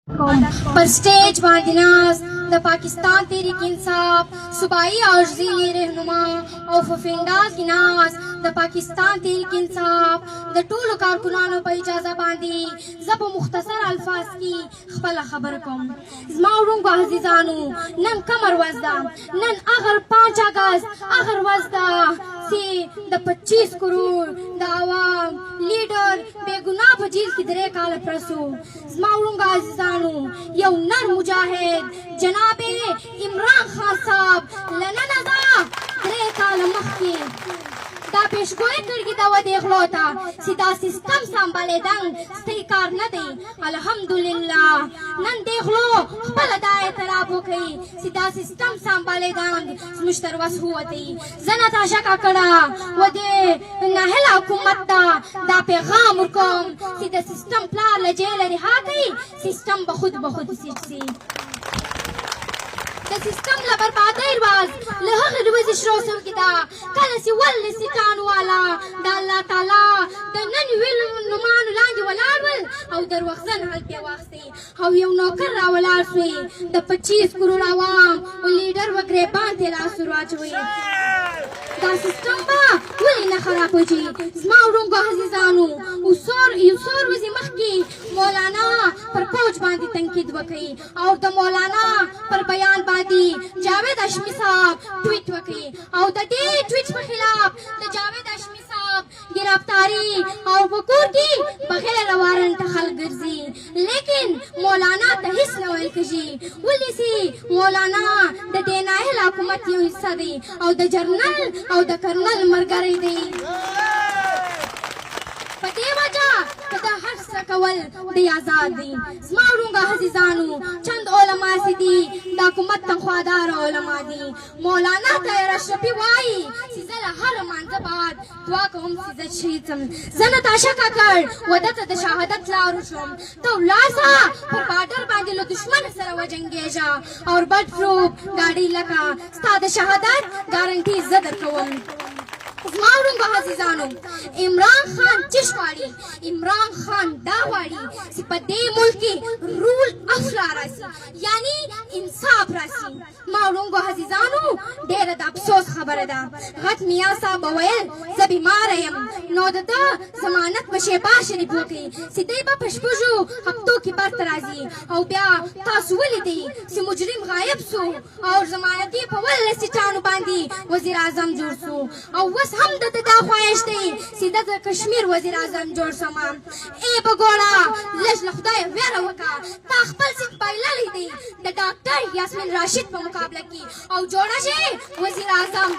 पर स्टेज बांधे नाज द पाकिस्तान तहरीक इंसाफ सूबाई और जिली रहनुमा और फफिंडाज की नाज द पाकिस्तान तहरीक इंसाफ द टूल कारकुनानों पर इजाज़त बांधी जब मुख्तसर अल्फाज की खपला खबर कम जमाउरुं को अजीजानु नन कमर वजदा नन अगर 5 अगस्त अगर वजदा से द 25 करोड़ द आवाम लीडर बेगुनाह बजील की दरे काल प्रसू जमाउरुं को अजीजानु यौ नर मुजाहिद जनाबे इमरान खान साहब लननदा दरे काल मखी दा पेशगोई कड़गी दावा देख लो था सीधा सिस्टम संभाले दंग सही कार न दे अल्हम्दुलिल्लाह नन देख लो खपल दाए तराबो कई सीधा सिस्टम संभाले दंग मुश्तरवस हुआ थी जना ताशा का कड़ा वदे नहला हुकूमत दा पैगाम हुकम सीधा सिस्टम प्लान लजेल रिहा गई सिस्टम बहुत सी د سیستم لا بربادۍ رواز له هغې روزې شروع کېده کله چې ولې سیټان والا د الله تعالی د نن ویلو نومانو لاندې ولاړ ول او دروغجن حالت یې واخیستې او یو نوکر راولاړ سوی د 25 کروڑ عوام او لیډر وګریبان ته لاس ور واچوي دا سیستم به ولې نه خرابېږي زما وړوکو عزیزانو یو څو ورځې مخکې مولانا پر فوج باندې تنقید وکړي او د مولانا پر بیان باندې جاوید هاشمي صاحب ټویټ وکړي او د دې ټویټ په خلاف د جاوید هاشمي صاحب ګرفتاری او وکور کې بغیر وارنټ خلک ګرځي لیکن مولانا ته هیڅ نه ویل کېږي ولې چې مولانا د دې ناهیل حکومت یو حصه دی او د جرنل او د کرنل ملګری دی په دې وجه که دا هر څه کول د آزاد دي زما وړوکو عزیزانو چند علما چې دي د حکومت تنخوادار علما دي مولانا طاهر اشرفي وایي چې زه له هر لمانځه بعد دعا کوم چې زه شهید شم زه نتاشا کاکړ وده ته د شهادت لار وشوم ته ولاړ شه پر باډر باندې له دشمن سره وجنګېږه او بډ پروف ګاډۍ لکه ستا د شهادت ګارنټي زه درکوم زما وړوکو عزیزانو عمران خان چش غواړي عمران خان دا غواړي چې په دې ملک کې رول اف لا راسي یعنی انصاف راسي زما وړوکو عزیزانو ډېره د افسوس خبره ده غټ میا صاحب ویل زه بیماره یم نو د ده ضمانت په شهباز شریف وکړي چې دی به په شپږو هفتو کې برته راځي او بیا تاسو ولیدئ چې مجرم غایب سو او ضمانت یې په 18 سیټانو باندې وزیر اعظم جوړ سو او اوس هم د دا خواهش دی چې د کشمیر وزیر اعظم جوړ شم ای بګوړه لږ له خدایه ویره وکړه تا خپل سیټ بایللی دی د ډاکټر یاسمین راشد په مقابله کې او جوړه شي وزیر اعظم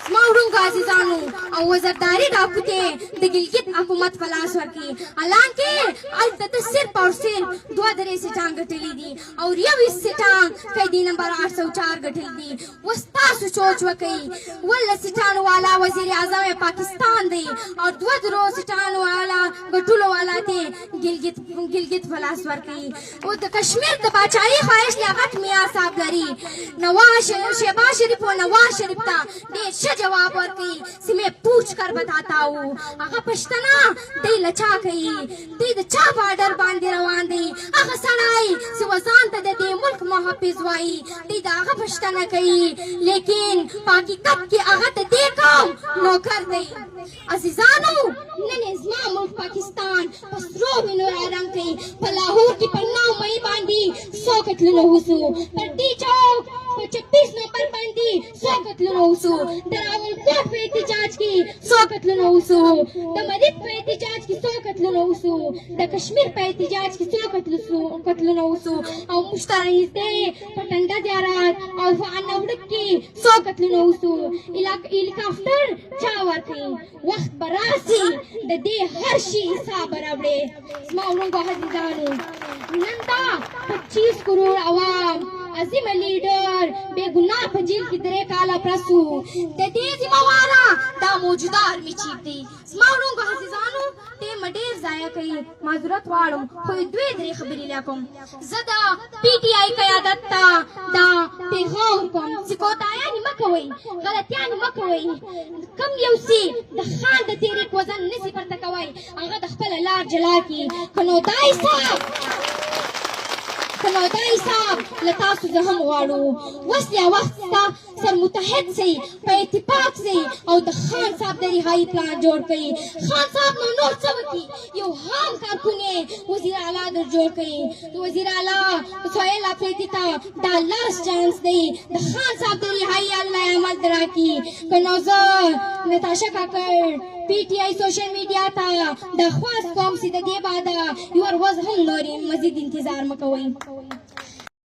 زما وړوکو عزیزانو او وزیرداري ډاکو ته د ګلګت حکومت په لاس ورکړي حالانکې هلته د صرف او صرف 2 سیټان ګټلي دي او یو سیټان قیدي نمبر 804 ګټلي دي اوس تاسو سوچ وکړئ 18 سیټانو والا وزیر اعظم پاکستان دی او 2 سیټانو والا ګټلو والا ته ګلګت په لاس ورکړي او د کشمیر د باچایي خواهش لیاقت میا صاحب لري شهباز شریف او نواز شریف ته ډېر जवाब वर्की सी मैं पूछ कर बताता हूँ अगर पछतना दे लचा कही दे चा बॉर्डर बांधे रवान दी अगर सड़ाई सी वजान तदे दे मुल्क मुहाफिज वाई दे अगर पछतना कही लेकिन पाकी कब की अगर दे कौम नौकर दे अजीजानो नने इस्मा मुल्क पाकिस्तान पसरो बिनो रंग कही पलाहौर की पन्ना मई बांधी 100 कत्ल हुसू पट्टी चौक 26 नंबर बंदी 100 कत्ल हुसू रावलकोट पे एहतजाज की 100 कत्ल हुसू द मरीद पे एहतजाज की 100 कत्ल हुसू द कश्मीर पे एहतजाज की 100 कत्ल हुसू और मुश्तरक दे पटंडा ज़ियारत और फानवड़क की 100 कत्ल हुसू हेलीकॉप्टर चावर की वक्त बरासी द दे हर शी हिसाब बराबरे मालूम बहुत जानो नंदा 25 करोड़ आवाम अजीम लीडर बेगुनाह फजील की दरे काला प्रसू दे जिम्मेवारा दा मौजूदा आर्मी चीफ दी स्माउलों को हसीजानो ते मडेर जाया कई माजूरत वालों कोई द्वे दरे खबरी लेकों ज़दा पीटीआई क़यादत ता दा पैगाम कम सिकोताया निमकवई गलतियां निमकवई कम यौसी द खान द तेरे वजन नसी पर तकवई अगर द खपल लार जला की कनो दाइसा کنو دای صاحب له تاسو زه هم غواړو وس یا وخت ته سر متحد سئ په اتفاق سئ او د خان صاحب د رهایي پلان جوړ کړئ. خان صاحب نو نور څه وکړي؟ یو عام کارکون یې وزیر اعلی در جوړ کړئ. د وزیر اعلی سهیل افریدي ته دا لاست چانس دی د خان صاحب د رهایي الله عمل در راکړي. که نو زه نتاشا کاکړ پی ټي آی سوشل میډیا ته درخواست کوم چې د دې بعده یو ورځ هم نورې مزید انتظار مه کوئ.